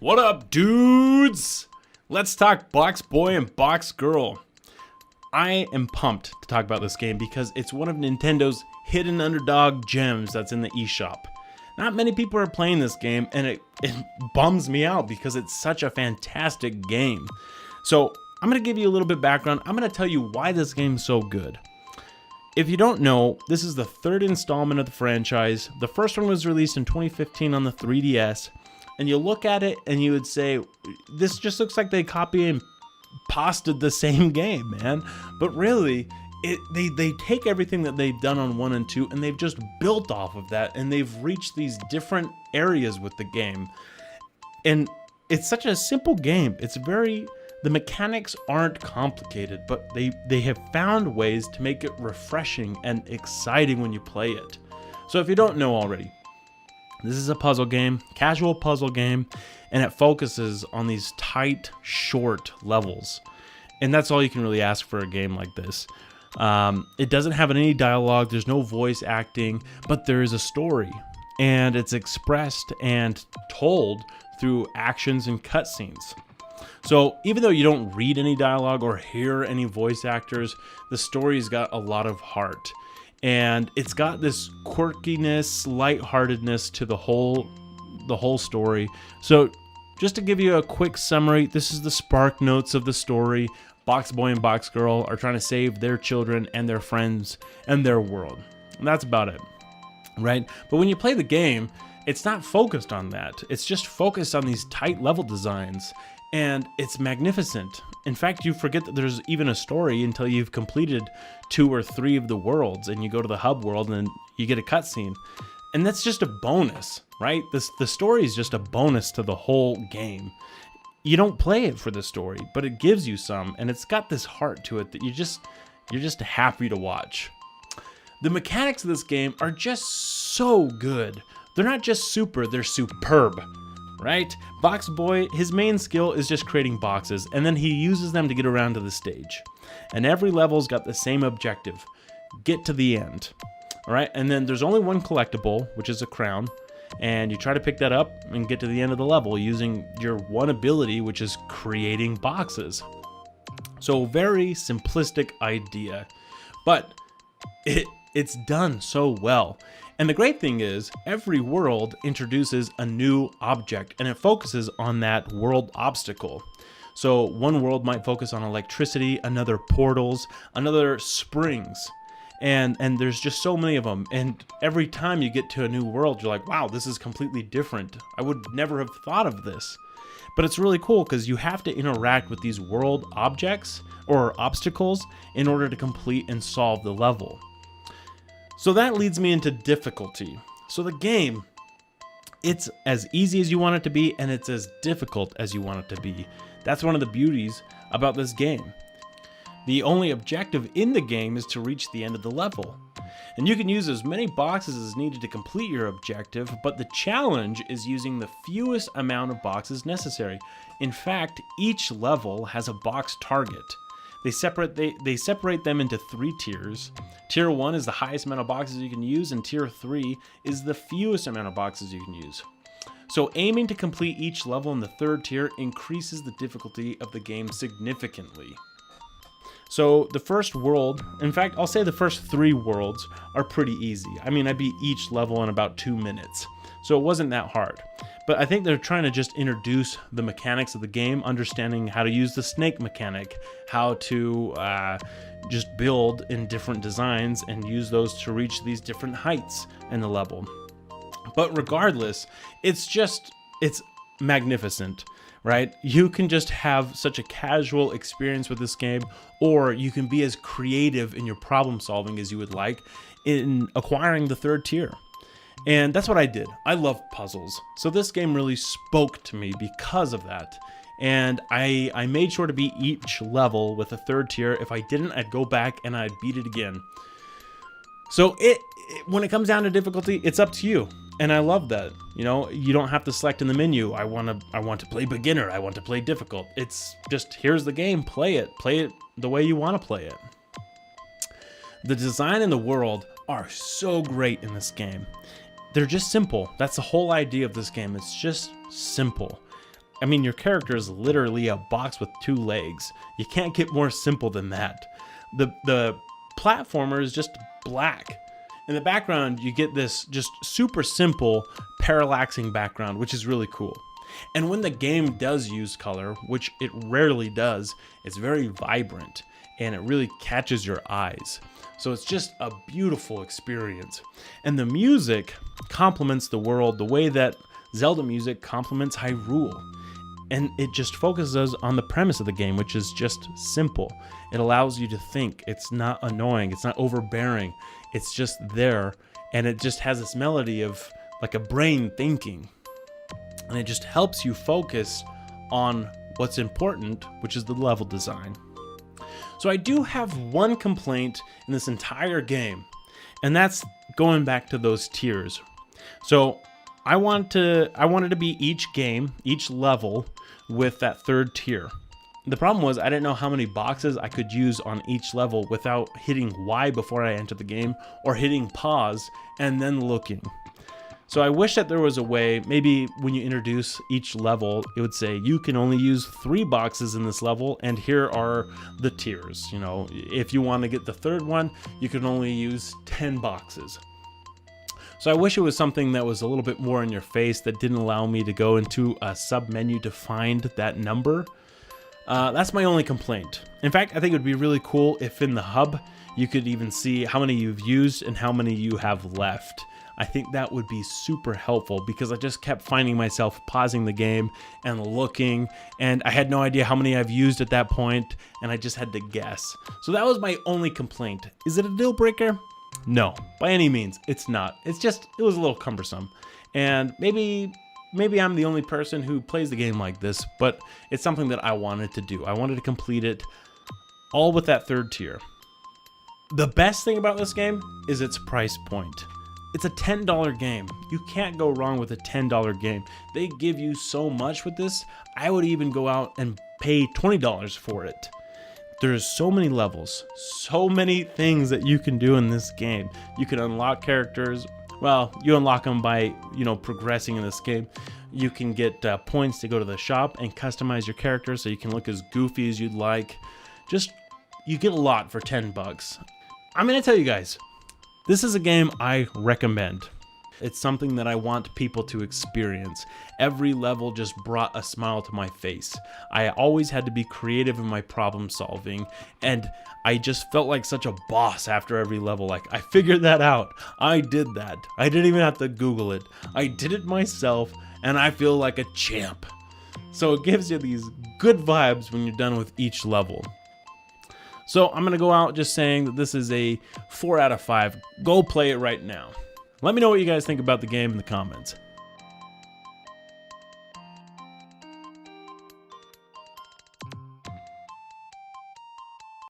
What up, dudes? Let's talk Box Boy and Box Girl. I am pumped to talk about this game because it's one of Nintendo's hidden underdog gems that's in the eShop. Not many people are playing this game, and it bums me out because it's such a fantastic game. So I'm going to give you a little bit of background. I'm going to tell you why this game's so good. If you don't know, this is the third installment of the franchise. The first one was released in 2015 on the 3DS. And you look at it and you would say, this just looks like they copy and pasted the same game, man. But really, they take everything that they've done on 1 and 2 and they've just built off of that, and they've reached these different areas with the game. And it's such a simple game. The mechanics aren't complicated, but they have found ways to make it refreshing and exciting when you play it. So if you don't know already, this is a puzzle game, casual puzzle game, and it focuses on these tight, short levels. And that's all you can really ask for a game like this. It doesn't have any dialogue, there's no voice acting, but there is a story. And it's expressed and told through actions and cutscenes. So even though you don't read any dialogue or hear any voice actors, the story's got a lot of heart. And it's got this quirkiness, lightheartedness to the whole story. So just to give you a quick summary, this is the spark notes of the story. Box Boy and Box Girl are trying to save their children and their friends and their world. And that's about it, right? But when you play the game, it's not focused on that. It's just focused on these tight level designs. And it's magnificent. In fact, you forget that there's even a story until you've completed 2 or 3 of the worlds, and you go to the hub world and you get a cutscene. And that's just a bonus, right? The story is just a bonus to the whole game. You don't play it for the story, but it gives you some, and it's got this heart to it that you're just happy to watch. The mechanics of this game are just so good. They're not just super, they're superb. Right? Box Boy, his main skill is just creating boxes, and then he uses them to get around to the stage. And every level's got the same objective: get to the end. All right? And then there's only one collectible, which is a crown, and you try to pick that up and get to the end of the level using your one ability, which is creating boxes. So very simplistic idea, but it's done so well. And the great thing is, every world introduces a new object, and it focuses on that world obstacle. So one world might focus on electricity, another portals, another springs. And there's just so many of them. And every time you get to a new world, you're like, wow, this is completely different. I would never have thought of this. But it's really cool because you have to interact with these world objects or obstacles in order to complete and solve the level. So that leads me into difficulty. So the game, it's as easy as you want it to be, and it's as difficult as you want it to be. That's one of the beauties about this game. The only objective in the game is to reach the end of the level. And you can use as many boxes as needed to complete your objective, but the challenge is using the fewest amount of boxes necessary. In fact, each level has a box target. They separate them into 3 tiers. Tier 1 is the highest amount of boxes you can use, and Tier 3 is the fewest amount of boxes you can use. So aiming to complete each level in the 3rd tier increases the difficulty of the game significantly. So the first world, in fact, I'll say the first 3 worlds are pretty easy. I mean, I beat each level in about 2 minutes, so it wasn't that hard. But I think they're trying to just introduce the mechanics of the game, understanding how to use the snake mechanic, how to just build in different designs and use those to reach these different heights in the level. But regardless, it's magnificent, right? You can just have such a casual experience with this game, or you can be as creative in your problem solving as you would like in acquiring the 3rd tier. And that's what I did. I love puzzles. So this game really spoke to me because of that. And I made sure to beat each level with a 3rd tier. If I didn't, I'd go back and I'd beat it again. So when it comes down to difficulty, it's up to you. And I love that. You know, you don't have to select in the menu. I want to play beginner. I want to play difficult. It's just, here's the game. Play it the way you want to play it. The design and the world are so great in this game. They're just simple. That's the whole idea of this game. It's just simple. I mean, your character is literally a box with 2 legs. You can't get more simple than that. The platformer is just black. In the background, you get this just super simple parallaxing background, which is really cool. And when the game does use color, which it rarely does, it's very vibrant and it really catches your eyes. So it's just a beautiful experience. And the music complements the world the way that Zelda music complements Hyrule. And it just focuses on the premise of the game, which is just simple. It allows you to think. It's not annoying. It's not overbearing. It's just there. And it just has this melody of like a brain thinking. And it just helps you focus on what's important, which is the level design. So I do have one complaint in this entire game, and that's going back to those tiers. So I wanted to be each game, each level with that 3rd tier. The problem was I didn't know how many boxes I could use on each level without hitting Y before I enter the game or hitting pause and then looking. So I wish that there was a way, maybe when you introduce each level, it would say you can only use 3 boxes in this level, and here are the tiers. You know, if you want to get the 3rd one, you can only use 10 boxes. So I wish it was something that was a little bit more in your face, that didn't allow me to go into a sub menu to find that number. That's my only complaint. In fact, I think it would be really cool if in the hub you could even see how many you've used and how many you have left. I think that would be super helpful, because I just kept finding myself pausing the game and looking, and I had no idea how many I've used at that point, and I just had to guess. So that was my only complaint. Is it a deal breaker? No, by any means, it's not. It's just, it was a little cumbersome. And maybe I'm the only person who plays the game like this, but it's something that I wanted to do. I wanted to complete it all with that 3rd tier. The best thing about this game is its price point. It's a $10 game. You can't go wrong with a $10 game. They give you so much with this. I would even go out and pay $20 for it. There's so many levels, so many things that you can do in this game. You can unlock characters. Well, you unlock them by, progressing in this game. You can get points to go to the shop and customize your character so you can look as goofy as you'd like. You get a lot for $10. I'm gonna tell you guys, this is a game I recommend. It's something that I want people to experience. Every level just brought a smile to my face. I always had to be creative in my problem solving, and I just felt like such a boss after every level. Like, I figured that out. I did that. I didn't even have to Google it. I did it myself, and I feel like a champ. So it gives you these good vibes when you're done with each level. So I'm gonna go out just saying that this is a 4 out of 5. Go play it right now. Let me know what you guys think about the game in the comments.